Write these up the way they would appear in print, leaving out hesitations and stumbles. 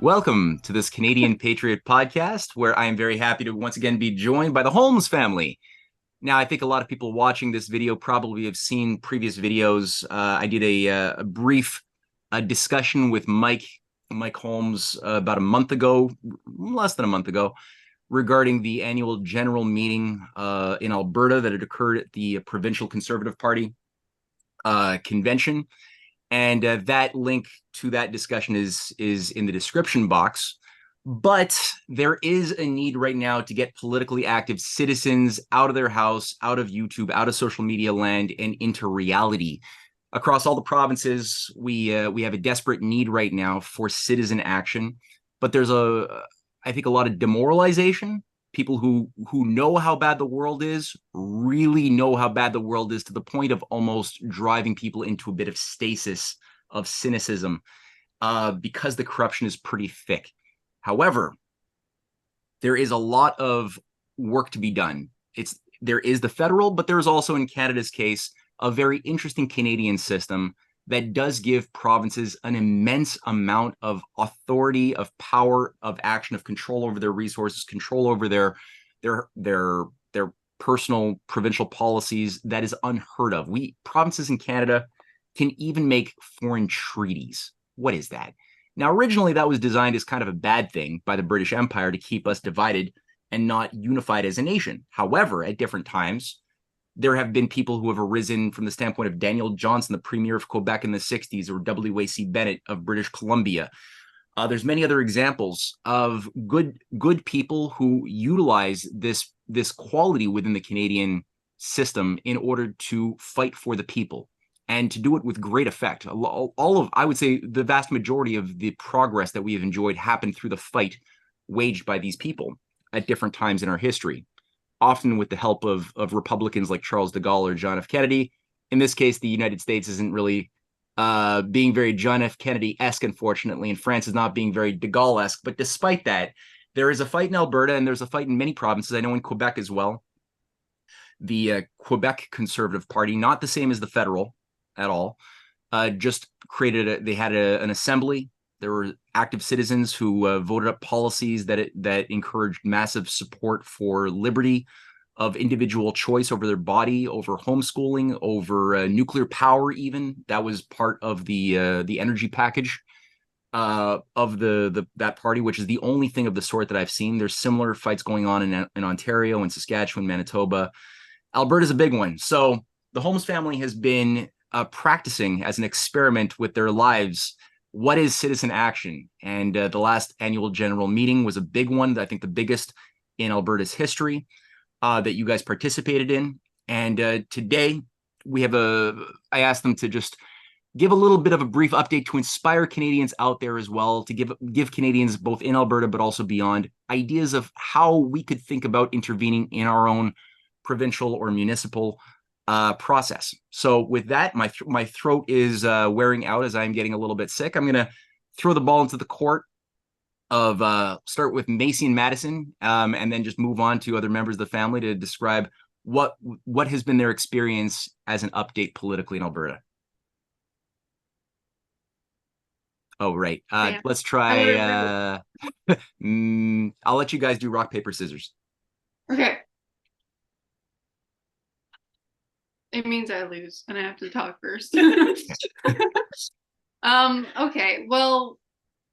Welcome to this Canadian Patriot Podcast, where I am very happy to once again be joined by the Holmes family. Now, I think a lot of people watching this video probably have seen previous videos. I did a brief discussion with Mike Holmes about a month ago, less than a month ago, regarding the annual general meeting in Alberta that had occurred at the Provincial Conservative Party convention. And that link to that discussion is in the description box. But there is a need right now to get politically active citizens out of their house, out of YouTube, out of social media land, and into reality. Across all the provinces, we have a desperate need right now for citizen action. But there's I think, a lot of demoralization. People who know how bad the world is really know how bad the world is, to the point of almost driving people into a bit of stasis of cynicism because the corruption is pretty thick. However, there is a lot of work to be done. There is the federal, but there's also, in Canada's case, a very interesting Canadian system that does give provinces an immense amount of authority, of power, of action, of control over their resources, control over their personal provincial policies that is unheard of. Provinces in Canada can even make foreign treaties. What is that? Now, originally that was designed as kind of a bad thing by the British Empire to keep us divided and not unified as a nation. However, at different times, there have been people who have arisen from the standpoint of Daniel Johnson, the Premier of Quebec in the 60s, or W.A.C. Bennett of British Columbia. There's many other examples of good people who utilize this quality within the Canadian system in order to fight for the people, and to do it with great effect. I would say, the vast majority of the progress that we have enjoyed happened through the fight waged by these people at different times in our history, often with the help of Republicans like Charles de Gaulle or John F. Kennedy. In this case, the United States isn't really being very John F. Kennedy-esque, unfortunately, and France is not being very de Gaulle-esque. But despite that, there is a fight in Alberta, and there's a fight in many provinces. I know in Quebec as well. The Quebec Conservative Party, not the same as the federal at all, just they had an assembly. There were active citizens who voted up policies that encouraged massive support for liberty of individual choice over their body, over homeschooling, over nuclear power. Even that was part of the energy package of that party, which is the only thing of the sort that I've seen. There's similar fights going on in Ontario and Saskatchewan, Manitoba. Alberta's a big one. So the Holmes family has been practicing as an experiment with their lives. What is citizen action? And the last annual general meeting was a big one. I think the biggest in Alberta's history that you guys participated in. And today I asked them to just give a little bit of a brief update to inspire Canadians out there as well, to give Canadians both in Alberta but also beyond ideas of how we could think about intervening in our own provincial or municipal process. So with that, my throat is wearing out as I'm getting a little bit sick. I'm going to throw the ball into the court of start with Macy and Madison, and then just move on to other members of the family to describe what has been their experience as an update politically in Alberta. Oh, right. Yeah. Let's try. I'll let you guys do rock, paper, scissors. Okay. It means I lose and I have to talk first. Okay. Well,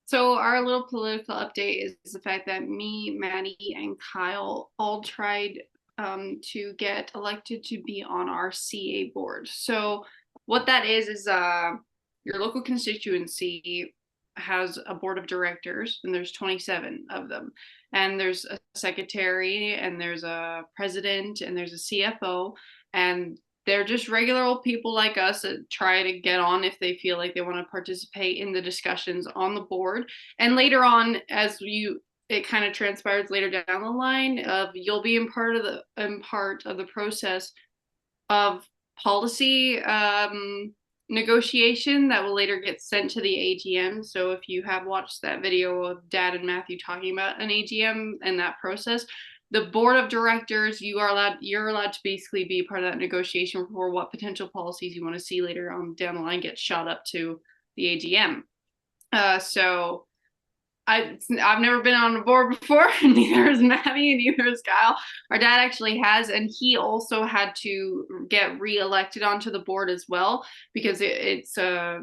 so our little political update is the fact that me, Maddie, and Kyle all tried to get elected to be on our CA board. So what that is your local constituency has a board of directors, and there's 27 of them. And there's a secretary, and there's a president, and there's a CFO, and they're just regular old people like us that try to get on if they feel like they want to participate in the discussions on the board. And later on, it kind of transpires later down the line of you'll be in part of the process of policy negotiation that will later get sent to the AGM. So if you have watched that video of Dad and Matthew talking about an AGM and that process, the board of directors, you're allowed to basically be part of that negotiation for what potential policies you want to see later on down the line get shot up to the AGM. So I've never been on a board before. Neither has Maddie, and neither has Kyle. Our dad actually has, and he also had to get reelected onto the board as well because it's I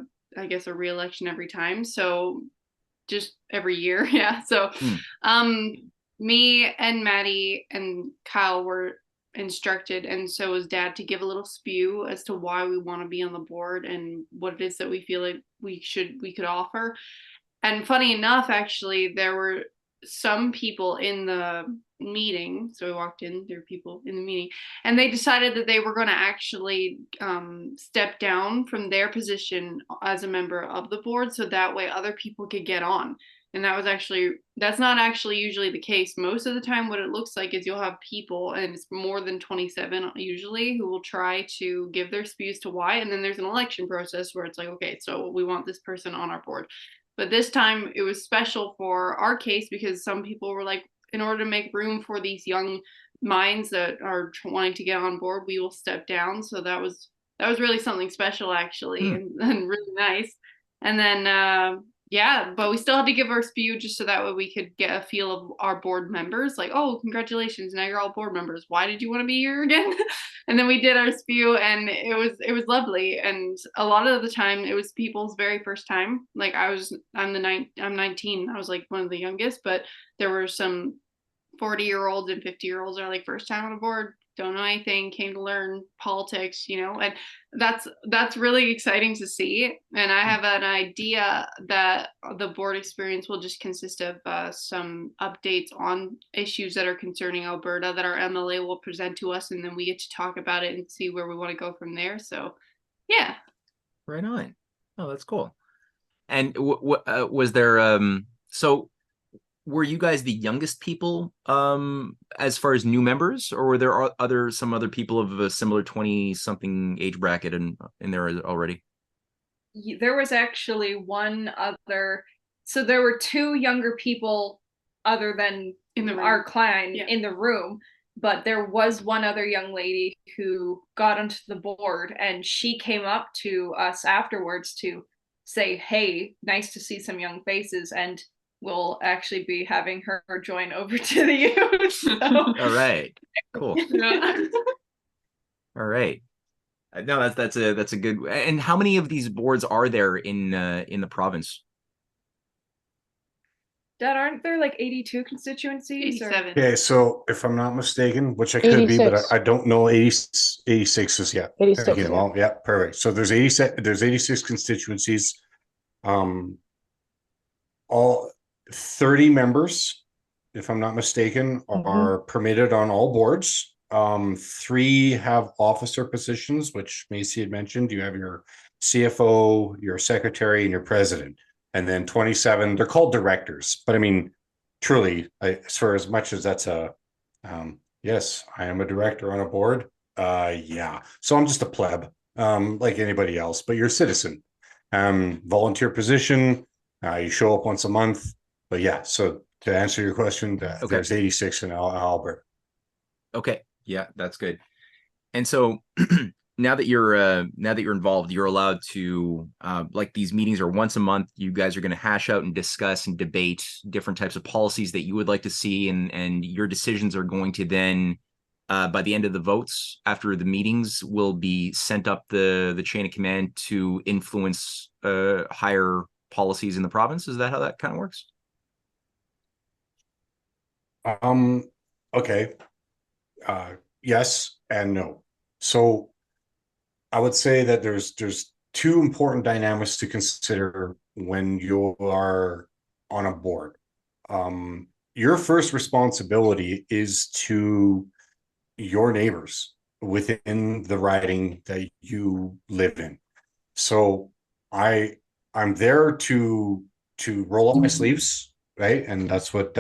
guess a reelection every time. So just every year, yeah. So, me and Maddie and Kyle were instructed, and so was Dad, to give a little spew as to why we want to be on the board and what it is that we feel like we could offer. And funny enough, actually, there were some people in the meeting. So we walked in, there were people in the meeting, and they decided that they were going to actually step down from their position as a member of the board, so that way other people could get on. And that's not actually usually the case. Most of the time, what it looks like is you'll have people, and it's more than 27 usually, who will try to give their spews to why. And then there's an election process where it's like, okay, so we want this person on our board. But this time it was special for our case because some people were like, in order to make room for these young minds that are wanting to get on board, we will step down. So that was really something special, actually, and really nice. And then yeah, but we still had to give our spew just so that way we could get a feel of our board members. Like, oh, congratulations, now you're all board members. Why did you want to be here again? And then we did our spew, and it was lovely. And a lot of the time, it was people's very first time. Like I'm 19. I was like one of the youngest, but there were some 40-year-olds and 50-year-olds that are like first time on a board, don't know anything, came to learn politics, and that's really exciting to see. And I have an idea that the board experience will just consist of some updates on issues that are concerning Alberta that our MLA will present to us, and then we get to talk about it and see where we want to go from there. So yeah, right on. Oh, that's cool. And was there so were you guys the youngest people as far as new members, or were there some other people of a similar 20 something age bracket in there already? There was actually one other, so there were two younger people other than our clan in the room, but there was one other young lady who got onto the board, and she came up to us afterwards to say, hey, nice to see some young faces, and we'll actually be having her join over to the youth. So. All right, cool. All right. No, that's a good. And how many of these boards are there in the province? Dad, aren't there like 82 constituencies? 87. Okay, so if I'm not mistaken, which I could be, but I don't know, 86 is, yeah. 86, okay, well, yeah, perfect. So there's 86 constituencies. All 30 members, if I'm not mistaken, are permitted on all boards. 3 have officer positions, which Macy had mentioned. You have your CFO, your secretary, and your president. And then 27, they're called directors. But I mean, truly, for as much as that's yes, I am a director on a board. Yeah. So I'm just a pleb, like anybody else, but you're a citizen. Volunteer position, you show up once a month. But yeah, so to answer your question, there's 86 in Alberta. Okay. Yeah, that's good. And so now that you're involved, you're allowed to like these meetings are once a month. You guys are going to hash out and discuss and debate different types of policies that you would like to see, and your decisions are going to then by the end of the votes after the meetings will be sent up the chain of command to influence higher policies in the province. Is that how that kind of works? Okay. Yes and no. So I would say that there's 2 important dynamics to consider when you are on a board. Your first responsibility is to your neighbors within the riding that you live in. So I'm there to roll up my sleeves. Right, and that's what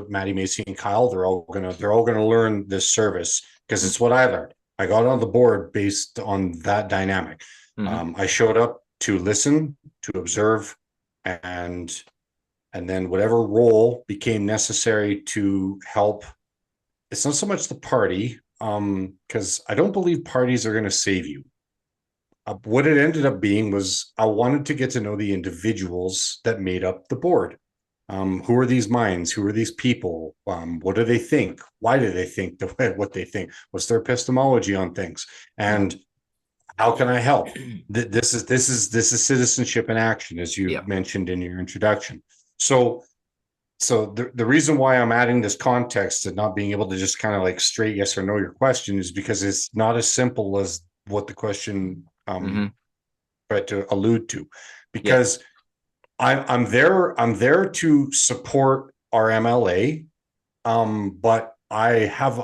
Maddie, Macy, and Kyle, they're all gonna learn this service because it's what I learned. I got on the board based on that dynamic. I showed up to listen, to observe, and then whatever role became necessary to help. It's not so much the party, because I don't believe parties are going to save you. What it ended up being was I wanted to get to know the individuals that made up the board. Who are these minds? Who are these people? What do they think? Why do they think what they think? What's their epistemology on things? And how can I help? This is citizenship in action, as you mentioned in your introduction. So the reason why I'm adding this context and not being able to just kind of like straight yes or no your question is because it's not as simple as what the question tried to allude to. Because I'm there to support our MLA, but I have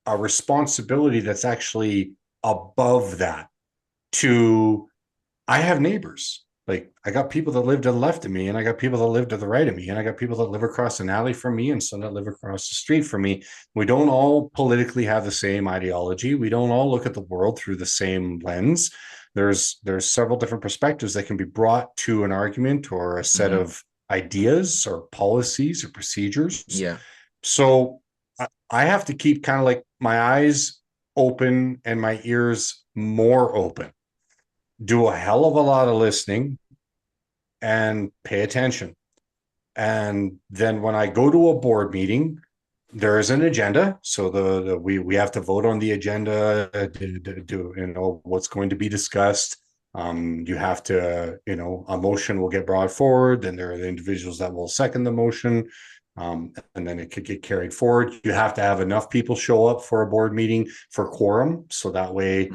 a responsibility that's actually above that. I have neighbors. Like, I got people that live to the left of me, and I got people that live to the right of me, and I got people that live across an alley from me, and some that live across the street from me. We don't all politically have the same ideology. We don't all look at the world through the same lens. There's several different perspectives that can be brought to an argument or a set of ideas or policies or procedures. Yeah. So I have to keep kind of like my eyes open and my ears more open. Do a hell of a lot of listening and pay attention. And then when I go to a board meeting, there is an agenda. So we have to vote on the agenda to what's going to be discussed. You have to, a motion will get brought forward. Then there are the individuals that will second the motion. And then it could get carried forward. You have to have enough people show up for a board meeting for quorum. So that way,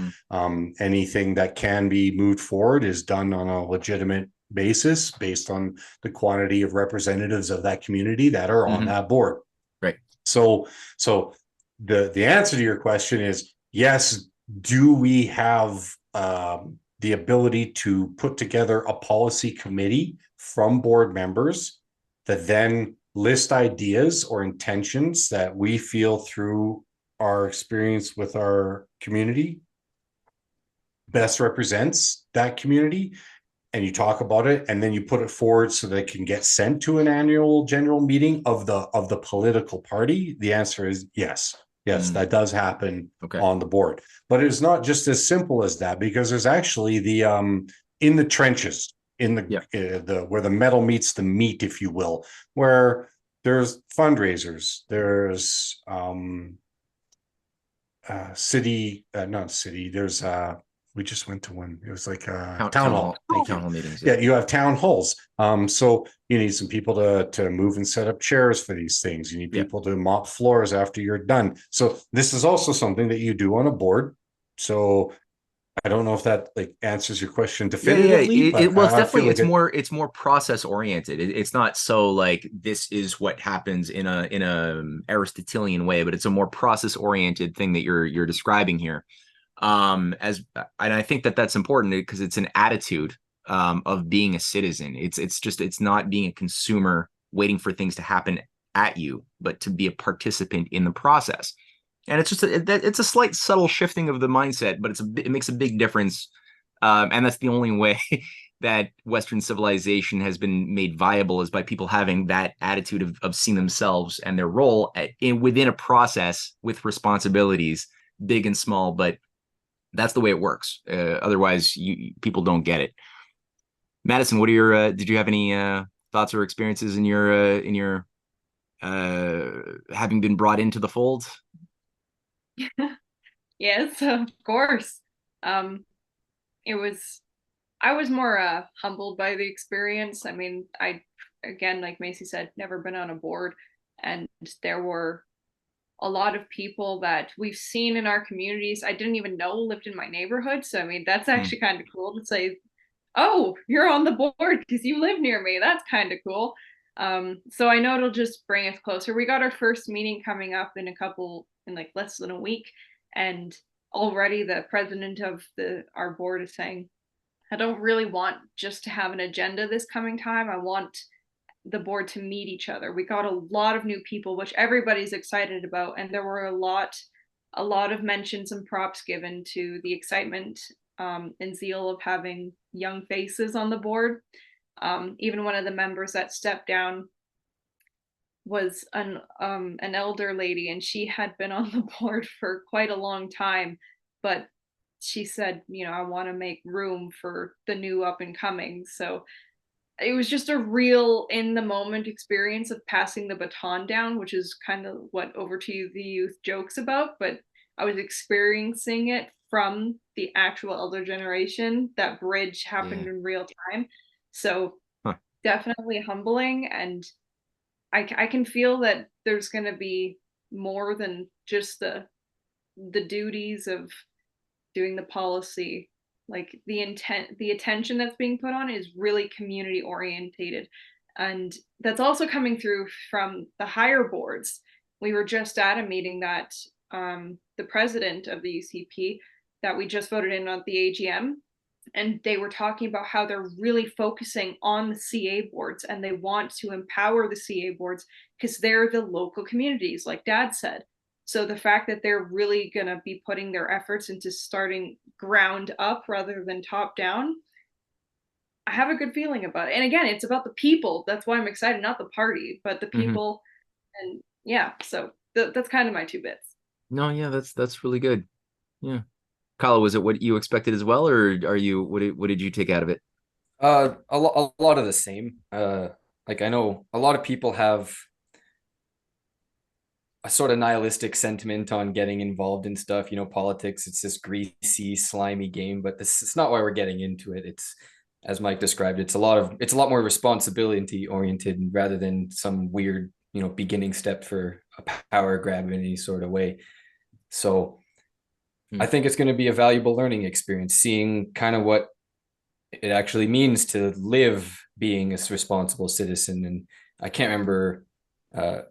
anything that can be moved forward is done on a legitimate basis based on the quantity of representatives of that community that are on that board. Right. So the answer to your question is yes. Do we have the ability to put together a policy committee from board members that then list ideas or intentions that we feel through our experience with our community best represents that community, and you talk about it and then you put it forward so that it can get sent to an annual general meeting of the political party? The answer is yes. That does happen on the board, but it's not just as simple as that, because there's actually the in the trenches, in the where the metal meets the meat, if you will, where there's fundraisers, there's there's we just went to one. It was like a town hall. Town hall meetings. Yeah, you have town halls. So you need some people to move and set up chairs for these things. You need people to mop floors after you're done. So this is also something that you do on a board. So I don't know if that like answers your question definitively. Well, it's definitely it's more process oriented. It's not so like this is what happens in a Aristotelian way, but it's a more process oriented thing that you're describing here. And I think that's important because it's an attitude of being a citizen. It's not being a consumer waiting for things to happen at you, but to be a participant in the process. And it's just it's a slight subtle shifting of the mindset, but it makes a big difference. And that's the only way that Western civilization has been made viable, is by people having that attitude of seeing themselves and their role within a process with responsibilities, big and small. But that's the way it works. Otherwise, people don't get it. Madison, what are your? Did you have any thoughts or experiences in your having been brought into the fold? Yes, of course. I was more humbled by the experience. I mean, again, like Macy said, never been on a board, and there were a lot of people that we've seen in our communities I didn't even know lived in my neighborhood. So I mean, that's actually kind of cool to say, oh, you're on the board because you live near me. That's kind of cool. So I know it'll just bring us closer. We got our first meeting coming up in like less than a week, and already the president of our board is saying, I don't really want just to have an agenda this coming time. I want the board to meet each other. We got a lot of new people, which everybody's excited about, and there were a lot of mentions and props given to the excitement and zeal of having young faces on the board. Even one of the members that stepped down was an elder lady, and she had been on the board for quite a long time, but she said, I want to make room for the new up and coming. So it was just a real in the moment experience of passing the baton down, which is kind of what Over to You the Youth jokes about, but I was experiencing it from the actual elder generation. That bridge happened in real time. So definitely humbling. And I can feel that there's going to be more than just the duties of doing the policy. Like the attention that's being put on is really community orientated. And that's also coming through from the higher boards. We were just at a meeting that the president of the UCP that we just voted in on the AGM, and they were talking about how they're really focusing on the CA boards, and they want to empower the CA boards because they're the local communities, like Dad said. So the fact that they're really going to be putting their efforts into starting ground up rather than top down, I have a good feeling about it. And again, it's about the people. That's why I'm excited, not the party, but the people. And yeah, so that's kind of my 2 bits. No, yeah, that's really good. Yeah. Kyle, was it what you expected as well, or are you what did you take out of it? A lot of the same. Like I know a lot of people have a sort of nihilistic sentiment on getting involved in stuff. You know, politics, it's this greasy, slimy game, but it's not why we're getting into it. It's, as Mike described, it's a lot more responsibility oriented rather than some weird, you know, beginning step for a power grab in any sort of way. So I think it's going to be a valuable learning experience, seeing kind of what it actually means to live being a responsible citizen. And I can't remember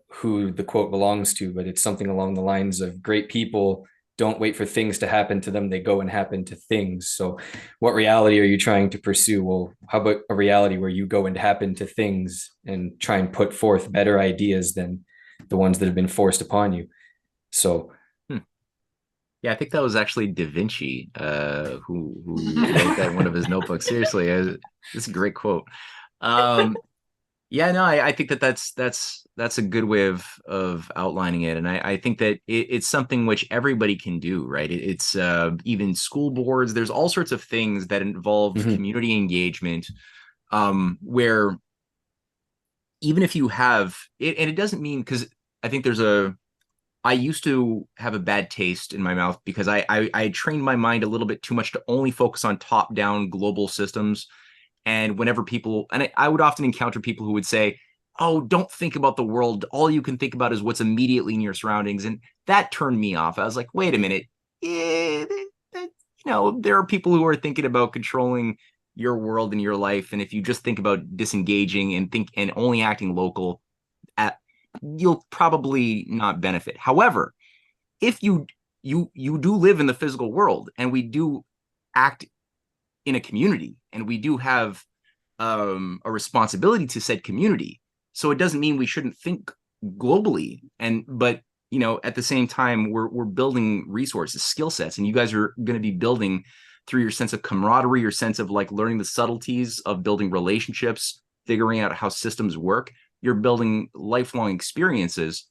who the quote belongs to, but it's something along the lines of great people don't wait for things to happen to them. They go and happen to things. So what reality are you trying to pursue? Well, how about a reality where you go and happen to things and try and put forth better ideas than the ones that have been forced upon you? So yeah, I think that was actually Da Vinci who wrote that in one of his notebooks. Seriously, this is a great quote. Yeah, no, I think that's a good way of outlining it, and I think that it's something which everybody can do, right? It's even school boards. There's all sorts of things that involve community engagement, where even if you have it, and it doesn't mean, because I think I used to have a bad taste in my mouth because I trained my mind a little bit too much to only focus on top-down global systems. And whenever I would often encounter people who would say, oh, don't think about the world. All you can think about is what's immediately in your surroundings. And that turned me off. I was like, wait a minute. Yeah, there are people who are thinking about controlling your world and your life. And if you just think about disengaging and only acting local, you'll probably not benefit. However, if you do live in the physical world, and we do act in a community, and we do have a responsibility to said community, so it doesn't mean we shouldn't think globally. But at the same time, we're building resources, skill sets, and you guys are going to be building through your sense of camaraderie, your sense of like learning the subtleties of building relationships, figuring out how systems work. You're building lifelong experiences,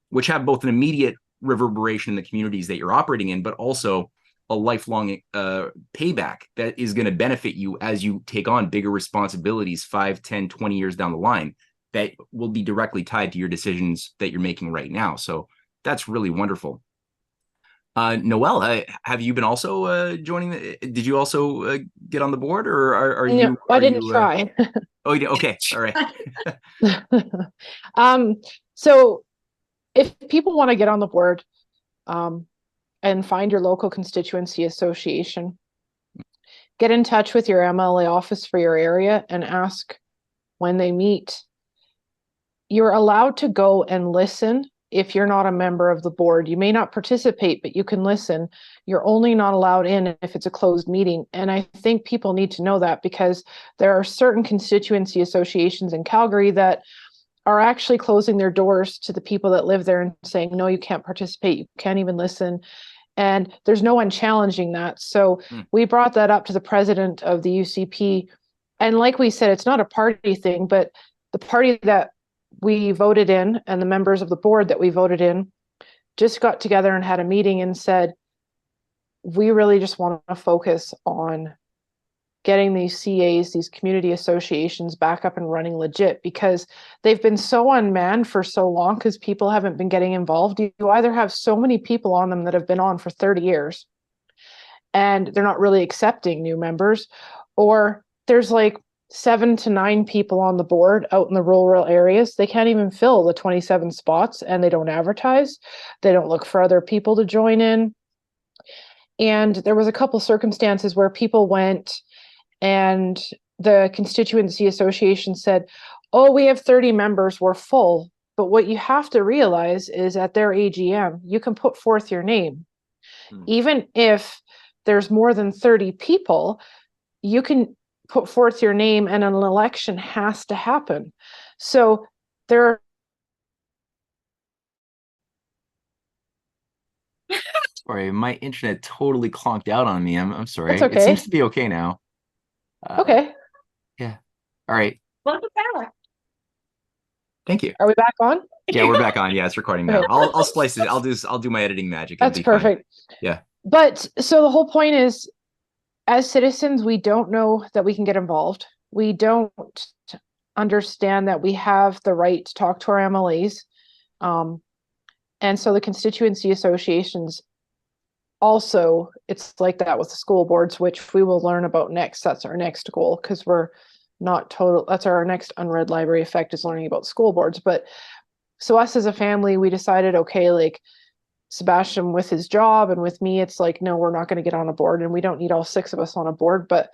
which have both an immediate reverberation in the communities that you're operating in, but also a lifelong payback that is going to benefit you as you take on bigger responsibilities 5, 10, 20 years down the line that will be directly tied to your decisions that you're making right now. So that's really wonderful. Noelle, have you been also joining? Did you also get on the board, or are you? I didn't try. Oh, okay. All right. So if people want to get on the board and find your local constituency association, get in touch with your MLA office for your area and ask when they meet. You're allowed to go and listen. If you're not a member of the board, you may not participate, but you can listen. You're only not allowed in if it's a closed meeting. And I think people need to know that, because there are certain constituency associations in Calgary that are actually closing their doors to the people that live there and saying, no, you can't participate. You can't even listen. And there's no one challenging that. So we brought that up to the president of the UCP. And like we said, it's not a party thing, but the party that we voted in and the members of the board that we voted in just got together and had a meeting and said, we really just want to focus on getting these CAs, these community associations, back up and running legit, because they've been so unmanned for so long because people haven't been getting involved. You either have so many people on them that have been on for 30 years and they're not really accepting new members, or there's like 7 to 9 people on the board out in the rural areas. They can't even fill the 27 spots, and they don't advertise. They don't look for other people to join in. And there was a couple circumstances where people went and the constituency association said, oh, we have 30 members, we're full. But what you have to realize is at their AGM, you can put forth your name. Even if there's more than 30 people, you can put forth your name and an election has to happen. So there are Sorry, my internet totally conked out on me. I'm sorry. That's okay. It seems to be okay now. Okay. Yeah. All right. Welcome back. Thank you. Are we back on? Yeah, we're back on. Yeah, it's recording now. Okay. I'll splice it. I'll do my editing magic. That's perfect. Fine. Yeah. But so the whole point is, as citizens, we don't know that we can get involved. We don't understand that we have the right to talk to our MLAs. And so the constituency associations also, it's like that with the school boards, which we will learn about next. That's our next goal, because we're not total. That's our next unread library effect, is learning about school boards. But so us as a family, we decided, okay, like Sebastian with his job and with me, it's like, no, we're not going to get on a board, and we don't need all 6 of us on a board, but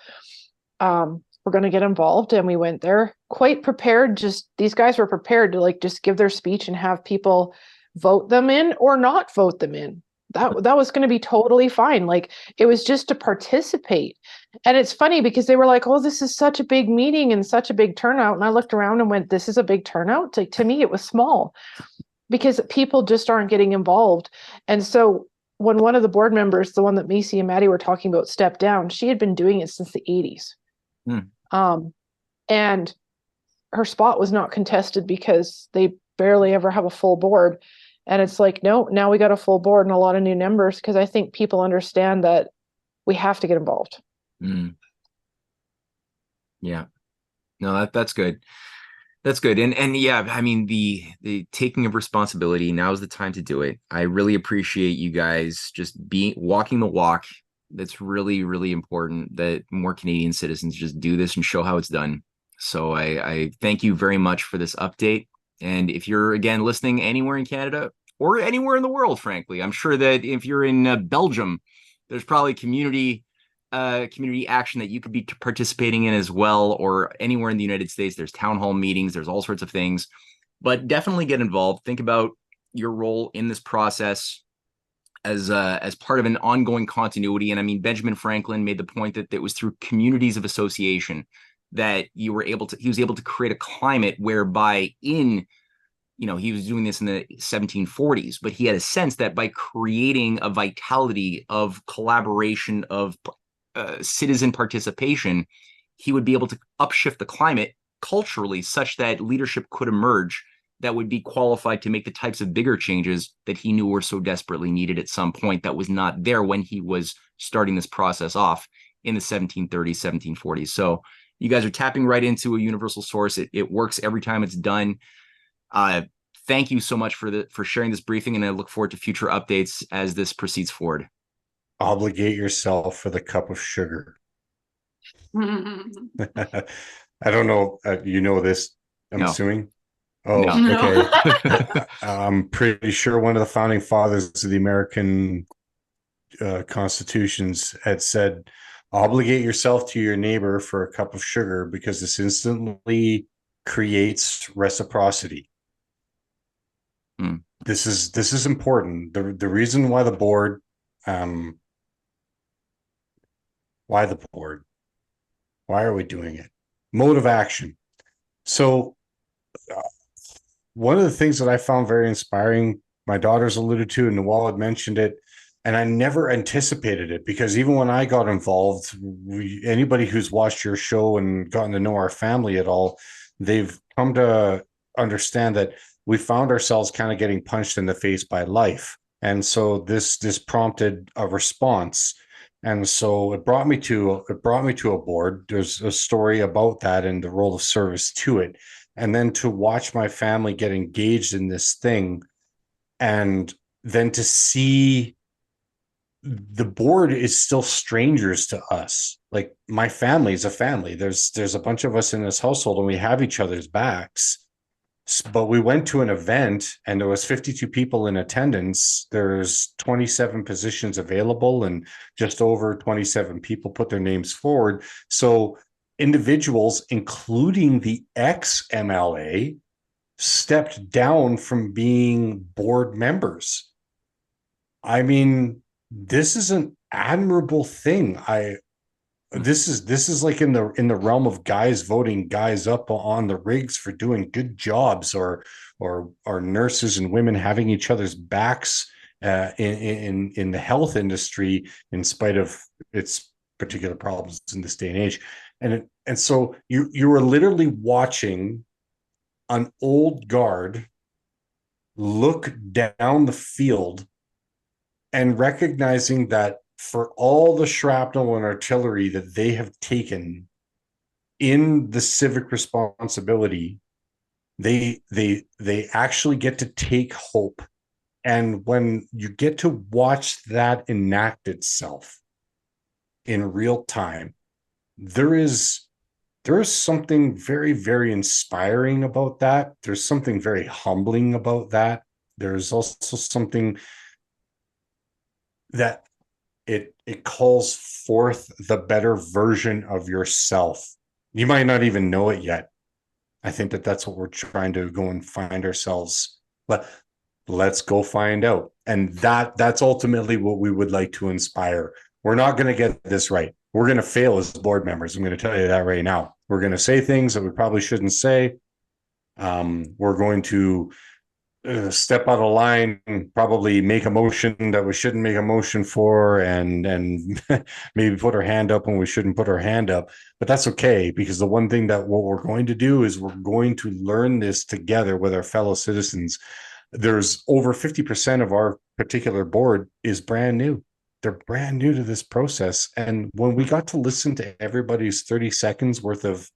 we're going to get involved. And we went there quite prepared. Just these guys were prepared to like just give their speech and have people vote them in or not vote them in. That was going to be totally fine. Like, it was just to participate. And it's funny because they were like, oh, this is such a big meeting and such a big turnout. And I looked around and went, this is a big turnout. Like, to me, it was small because people just aren't getting involved. And so when one of the board members, the one that Macy and Maddie were talking about, stepped down, she had been doing it since the 80s. And her spot was not contested because they barely ever have a full board. And it's like, no, now we got a full board and a lot of new members, because I think people understand that we have to get involved. Yeah. No, that's good. That's good. And yeah, I mean, the taking of responsibility, now is the time to do it. I really appreciate you guys just walking the walk. That's really, really important that more Canadian citizens just do this and show how it's done. So I thank you very much for this update. And if you're, again, listening anywhere in Canada or anywhere in the world, frankly, I'm sure that if you're in Belgium, there's probably community action that you could be participating in as well, or anywhere in the United States. There's town hall meetings, there's all sorts of things, but definitely get involved. Think about your role in this process as part of an ongoing continuity. And I mean, Benjamin Franklin made the point that it was through communities of association that he was able to create a climate whereby he was doing this in the 1740s, but he had a sense that by creating a vitality of collaboration, of citizen participation, he would be able to upshift the climate culturally such that leadership could emerge that would be qualified to make the types of bigger changes that he knew were so desperately needed at some point that was not there when he was starting this process off in the 1730s, 1740s. So you guys are tapping right into a universal source. It works every time it's done. Thank you so much for sharing this briefing, and I look forward to future updates as this proceeds forward. Obligate yourself for the cup of sugar. I don't know. You know this, I'm assuming. Oh, no. Okay. I'm pretty sure one of the founding fathers of the American constitutions had said, obligate yourself to your neighbor for a cup of sugar because this instantly creates reciprocity. This is important. The reason why the board, why are we doing it? Mode of action. So one of the things that I found very inspiring, my daughters alluded to, and Noel had mentioned it, and I never anticipated it, because even when I got involved, anybody who's watched your show and gotten to know our family at all, they've come to understand that we found ourselves kind of getting punched in the face by life. And so this prompted a response. And so it brought me to a board. There's a story about that and the role of service to it. And then to watch my family get engaged in this thing, and then to see the board is still strangers to us. Like, my family is a family. There's a bunch of us in this household and we have each other's backs. But we went to an event and there was 52 people in attendance. There's 27 positions available and just over 27 people put their names forward. So individuals, including the ex-MLA, stepped down from being board members. I mean, this is an admirable thing. This is like in the realm of guys voting guys up on the rigs for doing good jobs, or nurses and women having each other's backs in the health industry, in spite of its particular problems in this day and age. And so you were literally watching an old guard look down the field and recognizing that for all the shrapnel and artillery that they have taken in the civic responsibility, they actually get to take hope. And when you get to watch that enact itself in real time, there is something very, very inspiring about that. There's something very humbling about that. There's also something that it calls forth the better version of yourself. You might not even know it yet. I think that's what we're trying to go and find ourselves. Let's go find out. And that's ultimately what we would like to inspire. We're not going to get this right. We're going to fail as board members. I'm going to tell you that right now. We're going to say things that we probably shouldn't say. We're going to step out of line, probably make a motion that we shouldn't make a motion for, and maybe put our hand up when we shouldn't put our hand up. But that's okay, because the one thing that what we're going to do is we're going to learn this together with our fellow citizens. There's over 50% of our particular board is brand new. They're brand new to this process. And when we got to listen to everybody's 30 seconds worth of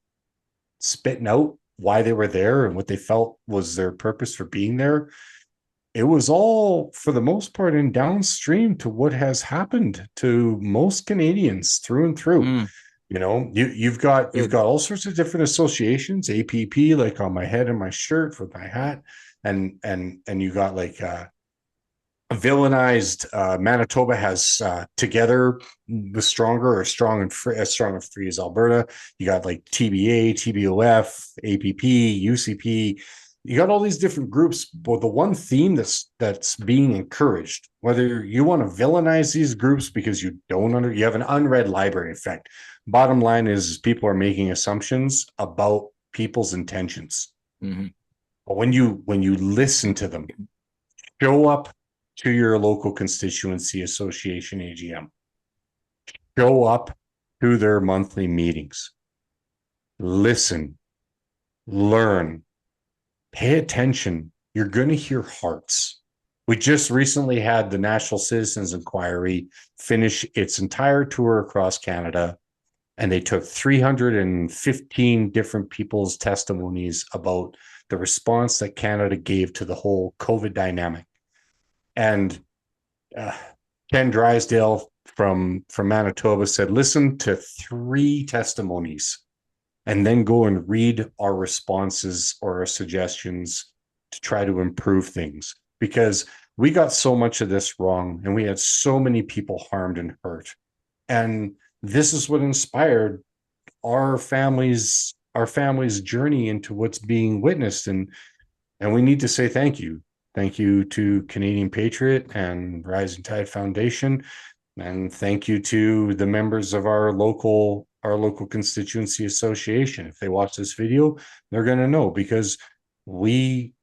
spitting out why they were there and what they felt was their purpose for being there, it was all, for the most part, in downstream to what has happened to most Canadians through and through. You know, you've got all sorts of different associations, APP, like on my head and my shirt with my hat, and you got like villainized Manitoba has Together the Stronger, or Strong and Free as Alberta. You got like TBA, TBOF, APP, UCP. You got all these different groups, but the one theme that's being encouraged, whether you want to villainize these groups because you have an unread library effect. Bottom line is people are making assumptions about people's intentions. Mm-hmm. But when you listen to them, show up to your local constituency association AGM. Show up to their monthly meetings. Listen, learn, pay attention. You're going to hear hearts. We just recently had the National Citizens Inquiry finish its entire tour across Canada, and they took 315 different people's testimonies about the response that Canada gave to the whole COVID dynamic. And Ken Drysdale from Manitoba said, listen to 3 testimonies and then go and read our responses or our suggestions to try to improve things, because we got so much of this wrong and we had so many people harmed and hurt. And this is what inspired our family's journey into what's being witnessed. And we need to say thank you. Thank you to Canadian Patriot and Rising Tide Foundation. And thank you to the members of our local constituency association. If they watch this video, they're going to know, because we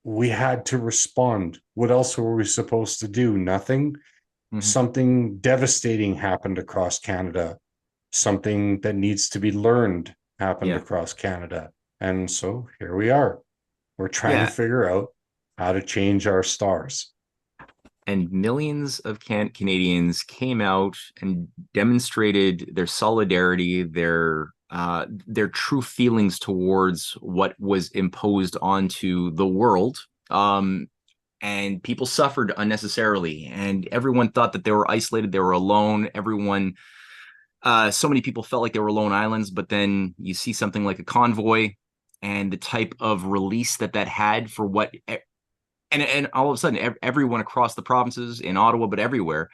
had to respond. What else were we supposed to do? Nothing. Mm-hmm. Something devastating happened across Canada. Something that needs to be learned happened across Canada. And so here we are. We're trying to figure out how to change our stars. and millions of Canadians came out and demonstrated their solidarity, their true feelings towards what was imposed onto the world. And people suffered unnecessarily, and everyone thought that they were isolated, they were alone. Everyone, so many people felt like they were lone islands. But then you see something like a convoy, and the type of release that had for what, and all of a sudden, everyone across the provinces, in Ottawa, but everywhere,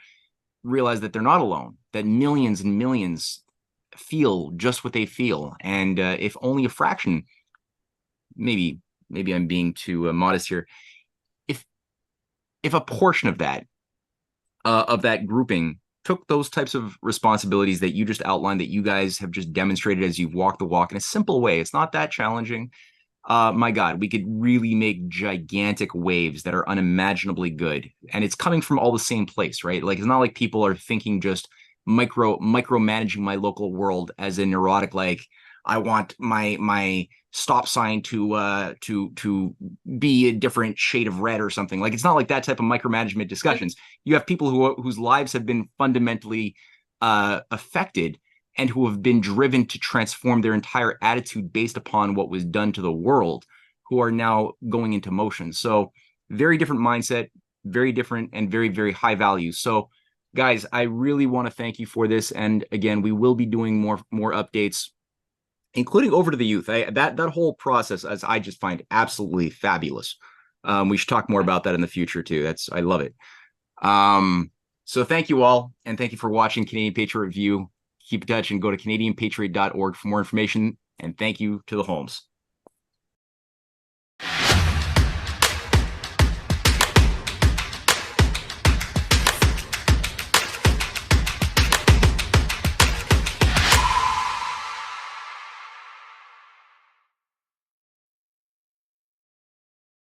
realize that they're not alone. That millions and millions feel just what they feel, and if only a fraction, maybe I'm being too modest here, if a portion of that grouping took those types of responsibilities that you just outlined, that you guys have just demonstrated as you've walked the walk in a simple way, it's not that challenging. My God, we could really make gigantic waves that are unimaginably good. And it's coming from all the same place, right? Like, it's not like people are thinking just micromanaging my local world as a neurotic, like, I want my stop sign to be a different shade of red or something. Like, it's not like that type of micromanagement discussions. You have people whose lives have been fundamentally affected, and who have been driven to transform their entire attitude based upon what was done to the world, who are now going into motion. So very different mindset, very different, and very, very high value. So guys, I really want to thank you for this. And again, we will be doing more updates, including over to the youth. That whole process, as I just find absolutely fabulous. We should talk more about that in the future too. I love it. So thank you all, and thank you for watching Canadian Patriot Review. Keep in touch and go to canadianpatriot.org for more information. And thank you to the Holmes.